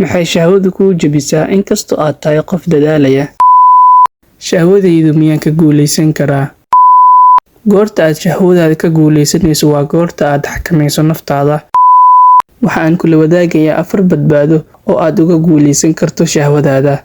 maxay shahwadu kuu jebisaa inkastoo aad tahay qof dadaalaya? Shahwadaydu miyaan ka guulaysan karaa? Goorta aad shahwadaada ka guulaysanayso waa goorta aad xakamayso naftaada. Waxa aan kula wadaagayaa 4 badbaado oo aad uga guulaysan karto shahwadaada.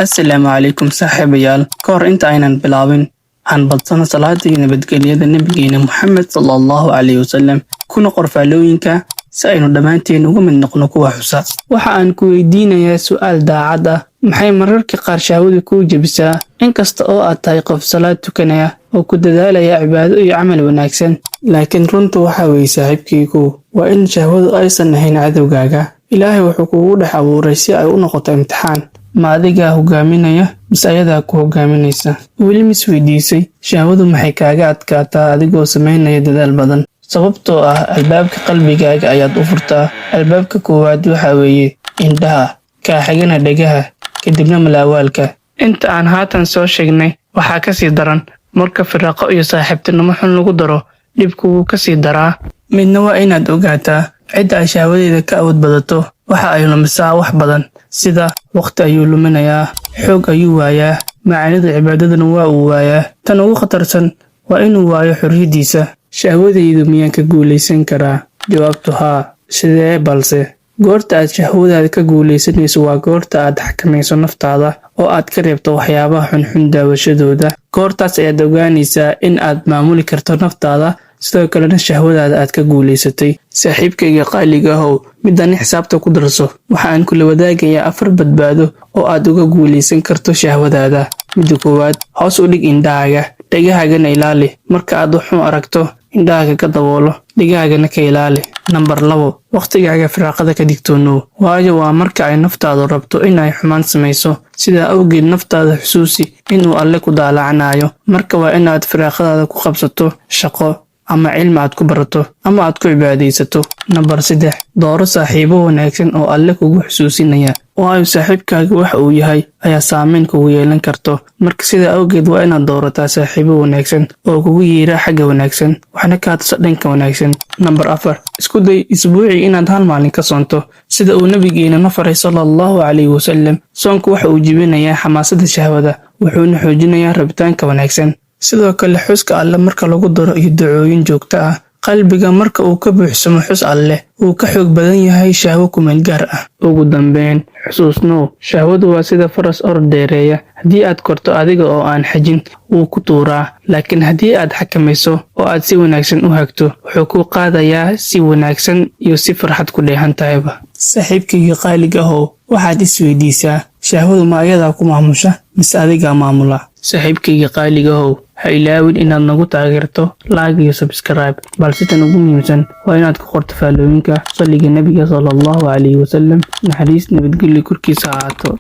Assalaamu calaykum saaxiibayaal. Kahor inta aynan bilaabin, aan badsano salaada iyo nabadgelyada nabigeena Muhammad sallallahu alayhi wasallam kuna qorfaalooyinka si aynu dhammaanteen uga mid noqono kuwa xusa. Waxa aan ku weydiinayaa su'aal daacad ah, maxay mararka qaar shahwadu kuu jebisaa inkasta oo aad tahay qof salaad tukanaya oo ku dadaalaya cibaado iyo camal wanaagsan? Laakiin runtu waxa weeye saaxiibkaygu, waa in shahwadu aysan ahayn cadowgaaga. Ilaahay wuxuu kugu dhex abuuray si ay u noqoto imtixaan. Ma adigaa hogaaminaya mise ayadaa ku hogaaminaysa? Weli mis weydiisay shahwadu maxay kaaga adkaataa adigoo samaynaya dadaal badan? Sababtoo ah albaabka qalbigaaga ayaad u furtaa. Albaabka koowaad waxa weeye indhaha, ka xigana dhagaha, kadibna malaawaalka. Inta aan haatan soo sheegnay waxaa ka sii daran marka firaaqo iyo saaxiibtinimo xun lagu daro, dhibku wuu ka sii daraa. Midna waa inaad ogaataa cidda ay shahwadeeda ka awood badato waxa ay lumisaa wax badan, sida waqti ayuu luminayaa, xoog ayuu waayaa, macaanida cibaadadana waa uu waayaa. Tan ugu khatarsan waa inuu waayo xorriyadiisa. Shahwadaydu miyaan ka guulaysan karaa? Jawaabtu haa. Sidee balse? Goorta aad shahwadaada ka guulaysanayso waa goorta aad xakamayso naftaada oo aad ka reebto waxyaabaha xunxun daawashadooda. Goortaas ayaad ogaanaysaa in aad maamuli karto naftaada, sidoo kalena shahwadaada aad ka guulaysatay. Saaxiibkayga qaaliga ahow, midaan xisaabta ku darso. Waxa aan kula wadaagayaa 4 badbaado oo aad uga guulaysan karto shahwadaada. Midda koowaad, hoos u dhig indhahaaga, dhagahaagana ilaali. Marka aad wax xun aragto, indhahaaga ka daboolo, dhagahaagana ka ilaali. Number 2, waqtigaaga firaaqada ka digtoonow, waayo waa marka ay naftaadu rabto in ay xumaan samayso. Sidaa awgeed naftaada xusuusi inuu Alle ku daalacanayo. Marka waa inaad firaaqadaada ku qabsato shaqo ama cilmi aad ku barato ama aad ku cibaadaysato. Number 3, dooro saaxiibo wanaagsan oo Alle kugu xusuusinaya, waayo saaxiibkaaga waxa uu yahay ayaa saameyn kugu yeelan karto. Marka sidaa awgeed waa inaad doorataa saaxiibo wanaagsan oo kugu yeera xagga wanaagsan, waxna ka hadsa dhanka wanaagsan. Number 4, isku day isbuucii inaad hal maalin ka soonto sida uu nabigeena na faray sallallahu alayhi wasallam. Soonku waxa uu jibinayaa xamaasadda shahwada, wuxuuna xoojinayaa rabitaanka wanaagsan. Sidoo kale xuska Alle marka lagu daro iyo ducooyin joogto ah, qalbiga marka uu ka buuxsamo xus Alle uu ka xoog badan yahay shahwo ku meel gaar ah. Ugu dambeyn, xusuusnow, shahwadu waa sida faras orod dheereeya. Haddii aad korto adiga oo aan xajin, wuu ku tuuraa, laakiin haddii aad xakamayso oo aad si wanaagsan u hagto, wuxuu ku qaadayaa si wanaagsan iyo si farxad ku dheehan tahayba. Saaxiibkayga qaaliga ahow, waxaad isweydiisaa, shahwadu ma ayadaa ku maamusha mise adigaa maamula? Saaxiibkayga qaaliga ahow, ha ilaawin inaad nagu taageerto like iyo subscribe, balse tan ugu muhiimsan waa inaad ku qorto faalooyinka salliga nabiga sallallahu alayhi wasallam. Naxariis nabadgelyo korkiisa ha ahaato.